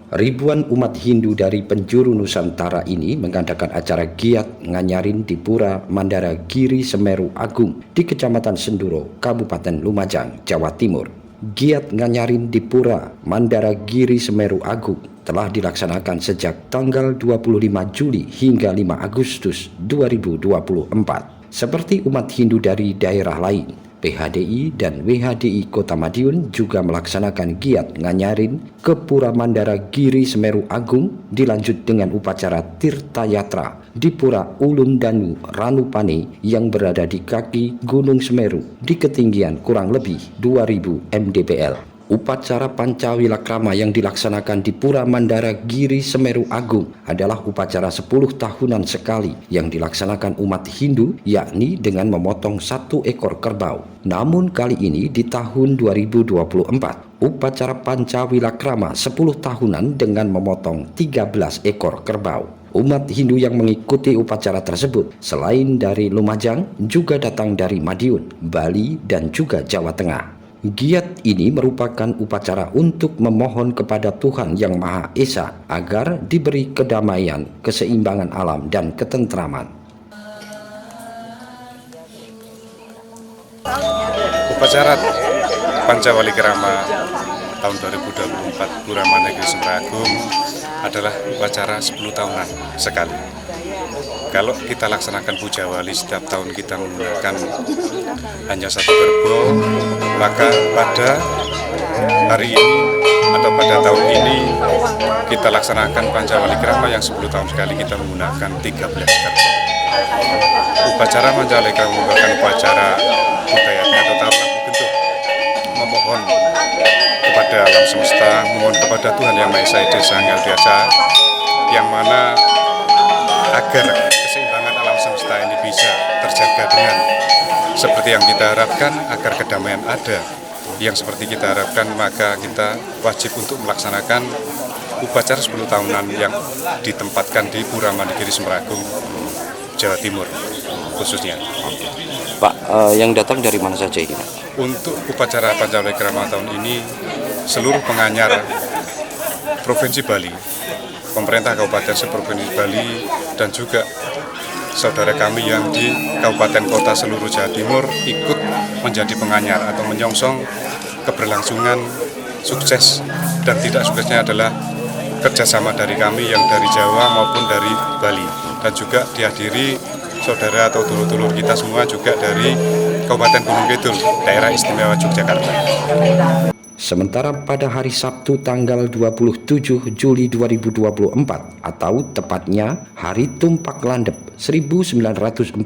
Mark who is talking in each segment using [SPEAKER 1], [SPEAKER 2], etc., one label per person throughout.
[SPEAKER 1] Ribuan umat Hindu dari penjuru Nusantara ini mengadakan acara giat nganyarin di Pura Mandara Giri Semeru Agung di Kecamatan Senduro, Kabupaten Lumajang, Jawa Timur. Giat nganyarin di Pura Mandara Giri Semeru Agung telah dilaksanakan sejak tanggal 25 Juli hingga 5 Agustus 2024. Seperti umat Hindu dari daerah lain, PHDI dan WHDI Kota Madiun juga melaksanakan giat nganyarin ke Pura Mandara Giri Semeru Agung, dilanjut dengan upacara Tirta Yatra di Pura Ulun Danu Ranupane yang berada di kaki Gunung Semeru di ketinggian kurang lebih 2000 mdpl. Upacara Pancawilakrama yang dilaksanakan di Pura Mandara Giri Semeru Agung adalah upacara 10 tahunan sekali yang dilaksanakan umat Hindu, yakni dengan memotong 1 ekor kerbau. Namun kali ini di tahun 2024, upacara Pancawilakrama 10 tahunan dengan memotong 13 ekor kerbau. Umat Hindu yang mengikuti upacara tersebut selain dari Lumajang juga datang dari Madiun, Bali, dan juga Jawa Tengah. Giat ini merupakan upacara untuk memohon kepada Tuhan Yang Maha Esa agar diberi kedamaian, keseimbangan alam, dan ketentraman.
[SPEAKER 2] Upacara Pancawilakrama tahun 2024 Pura Mandara Giri Semeru Agung adalah upacara 10 tahunan sekali. Kalau kita laksanakan puja wali setiap tahun kita menggunakan hanya 1 kerbau, maka pada hari ini atau pada tahun ini kita laksanakan Pancawilakrama yang 10 tahun sekali kita menggunakan 13 kerbau. Upacara Pancawilakrama merupakan upacara budaya atau taruhlah bentuk memohon kepada alam semesta, memohon kepada Tuhan Yang Maha Esa, Ida Sang Hyang Widi Wasa, yang mana agar keseimbangan alam semesta ini bisa terjaga dengan seperti yang kita harapkan, agar kedamaian ada yang seperti kita harapkan, maka kita wajib untuk melaksanakan upacara 10 tahunan yang ditempatkan di Pura Mandara Giri Semeru Agung, Jawa Timur khususnya.
[SPEAKER 1] Pak, yang datang dari mana saja ini?
[SPEAKER 2] Untuk upacara Pancawilakrama tahun ini, seluruh penganyar Provinsi Bali, pemerintah Kabupaten Provinsi Bali, dan juga saudara kami yang di kabupaten kota seluruh Jawa Timur ikut menjadi penganyar atau menyongsong keberlangsungan sukses dan tidak suksesnya adalah kerjasama dari kami yang dari Jawa maupun dari Bali, dan juga dihadiri saudara atau dulur-dulur kita semua juga dari Kabupaten Gunung Kidul, daerah istimewa Yogyakarta.
[SPEAKER 1] Sementara pada hari Sabtu tanggal 27 Juli 2024 atau tepatnya Hari Tumpak Landep 1946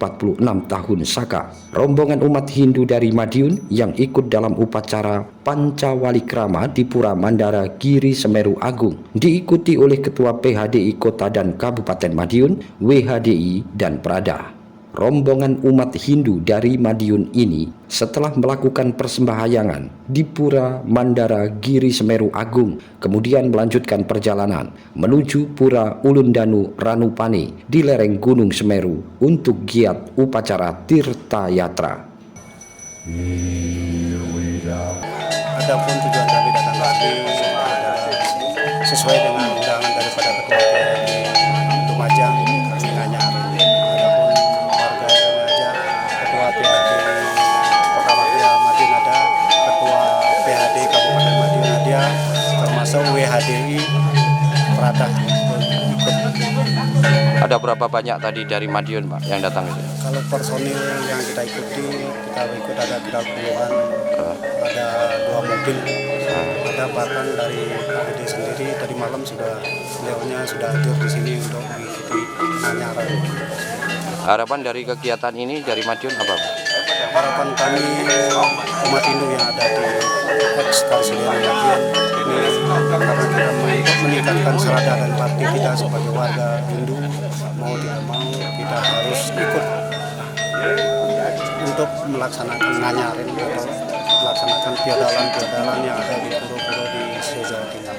[SPEAKER 1] tahun Saka, rombongan umat Hindu dari Madiun yang ikut dalam upacara Pancawilakrama di Pura Mandara Giri Semeru Agung diikuti oleh Ketua PHDI Kota dan Kabupaten Madiun, WHDI, dan Prada. Rombongan umat Hindu dari Madiun ini setelah melakukan persembahyangan di Pura Mandara Giri Semeru Agung kemudian melanjutkan perjalanan menuju Pura Ulun Danu Ranupane di lereng Gunung Semeru untuk giat upacara Tirta Yatra.
[SPEAKER 3] Adapun tujuan kami datang ke sini sesuai dengan undangan daripada Ketua PHDI Lumajang, kami nganyarin. WHDI Prada ikut.
[SPEAKER 1] Ada berapa banyak tadi dari Madiun, Pak, yang datang itu?
[SPEAKER 3] Kalau personil yang kita ikuti, kita ikut ada 30-an, ada 2 mobil, ada bahkan dari PHDI sendiri tadi malam beliaunya sudah hadir di sini untuk mengikuti penganyaran.
[SPEAKER 1] Harapan dari kegiatan ini dari Madiun apa, Pak?
[SPEAKER 3] Harapan kami umat Hindu yang ada di Eks-Karsilian Madiun ini karena kita untuk meningkatkan serada dan bakti kita sebagai warga Hindu, mau tidak mau kita harus ikut untuk melaksanakan nganyarin atau melaksanakan piadalan yang ada di pura-pura di Jawa Timur.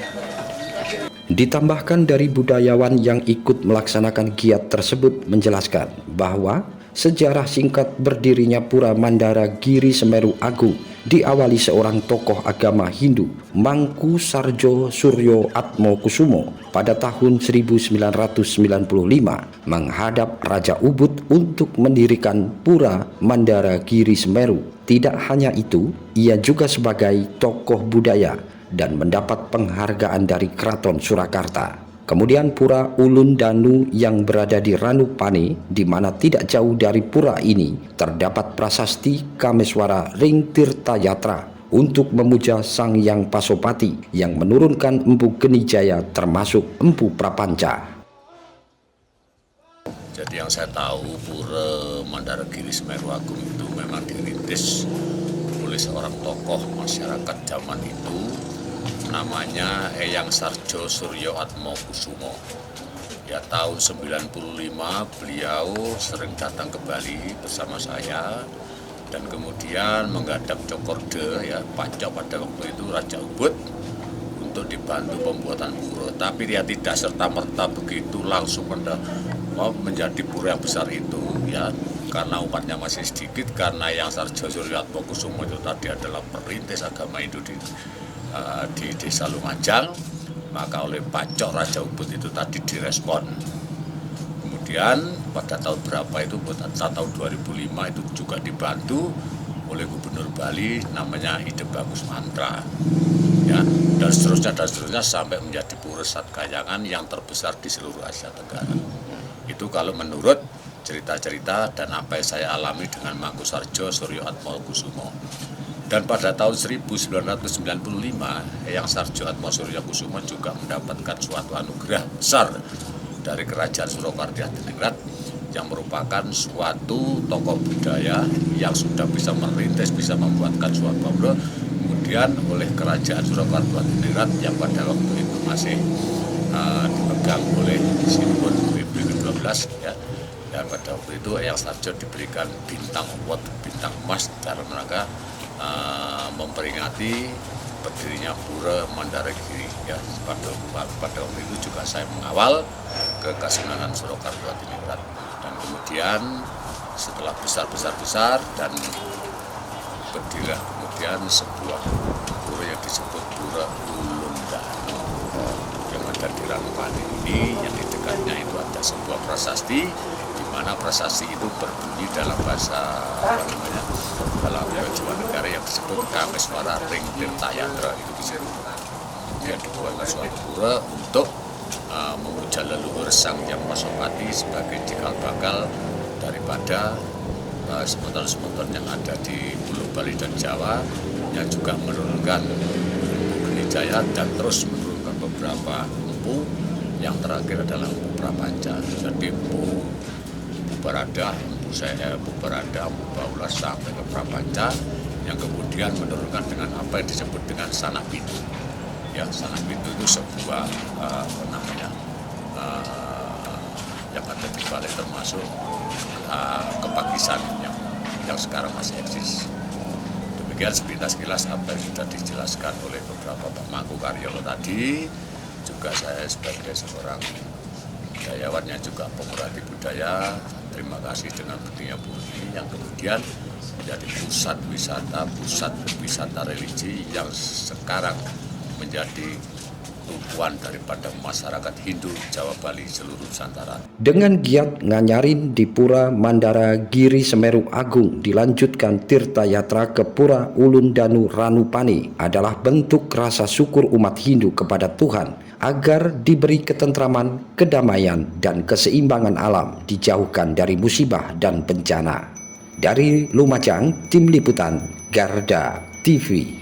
[SPEAKER 1] Ditambahkan dari budayawan yang ikut melaksanakan giat tersebut menjelaskan bahwa Sejarah singkat berdirinya Pura Mandara Giri Semeru Agung diawali seorang tokoh agama Hindu, Mangku Sarjo Suryo Atmokusumo, pada tahun 1995 menghadap Raja Ubud untuk mendirikan Pura Mandara Giri Semeru. Tidak hanya itu, ia juga sebagai tokoh budaya dan mendapat penghargaan dari Keraton Surakarta. Kemudian Pura Ulun Danu yang berada di Ranupane, di mana tidak jauh dari pura ini terdapat prasasti Kameswara Ring Tirta Yatra untuk memuja Sang Yang Pasopati yang menurunkan Empu Genijaya termasuk Empu Prapanca.
[SPEAKER 4] Jadi yang saya tahu Pura Mandara Giri Semeru Agung itu memang dirintis oleh seorang tokoh masyarakat zaman itu, namanya Eyang Sarjo Suryo Atmokusumo. Ya, tahun 95 beliau sering datang ke Bali bersama saya dan kemudian menggadap Cokorde, ya Pacok pada waktu itu Raja Ubud, untuk dibantu pembuatan pura. Tapi dia tidak serta-merta begitu langsung menjadi pura yang besar itu, ya, karena umatnya masih sedikit, karena Eyang Sarjo Suryo Atmokusumo itu tadi adalah perintis agama Hindu di Desa Lumajang, maka oleh Pacok Raja Ubud itu tadi direspon. Kemudian pada tahun berapa itu, tahun 2005 itu juga dibantu oleh Gubernur Bali namanya Ide Bagus Mantra, ya, dan seterusnya sampai menjadi Pura Satkayangan yang terbesar di seluruh Asia Tenggara. Itu kalau menurut cerita-cerita dan apa yang saya alami dengan Mangku Sarjo Suryo Atmokusumo. Dan pada tahun 1995, Eyang Sarjo Atmokusumo juga mendapatkan suatu anugerah besar dari Kerajaan Surakarta Diningrat yang merupakan suatu tokoh budaya yang sudah bisa merintis, bisa membuatkan suatu pura. Kemudian oleh Kerajaan Surakarta Diningrat yang pada waktu itu masih dipegang oleh Sinuhun BB 12, ya. Dan pada waktu itu Eyang Sarjo diberikan bintang award, bintang emas dalam rangka memperingati berdirinya Pura Mandara Giri, ya. Pada waktu itu juga saya mengawal ke Kasunanan Surakarta Diningrat, dan kemudian setelah besar dan berdirilah kemudian sebuah pura yang disebut Pura Ulun Danu yang ada di Ranupane ini, yang di dekatnya itu ada sebuah prasasti, di mana prasasti itu berbunyi dalam bahasa dalam Jawa Negara yang disebut Kameswara Ring Tirta Yatra. Itu bisa kemudian dibuatkan suatu pura untuk memuja leluhur Sang Yang Pasopati sebagai cikal bakal daripada spontan-spontan yang ada di Pulau Bali dan Jawa, yang juga menurunkan Empu Genijaya dan terus menurunkan beberapa empu. Yang terakhir adalah Empu Prapanca, jadi Empu Barada, Empu Barada, Empu Baula sampai ke Prapanca, yang kemudian menurunkan dengan apa yang disebut dengan Sanak Pintu. Ya, Sanak Pintu itu sebuah yang ada di Bali, termasuk Kepagisan yang sekarang masih eksis. Demikian sepintas-kilas apa yang sudah dijelaskan oleh beberapa Pak Mangku Karyolo tadi. Juga saya sebagai seorang budayawan yang juga pemerhati budaya, terima kasih dengan berdirinya pura ini yang kemudian menjadi pusat wisata religi yang sekarang menjadi tumpuan daripada masyarakat Hindu Jawa Bali seluruh Nusantara.
[SPEAKER 1] Dengan giat nganyarin di Pura Mandara Giri Semeru Agung dilanjutkan Tirta Yatra ke Pura Ulun Danu Ranupane adalah bentuk rasa syukur umat Hindu kepada Tuhan agar diberi ketentraman, kedamaian, dan keseimbangan alam, dijauhkan dari musibah dan bencana. Dari Lumajang, Tim Liputan Garda TV.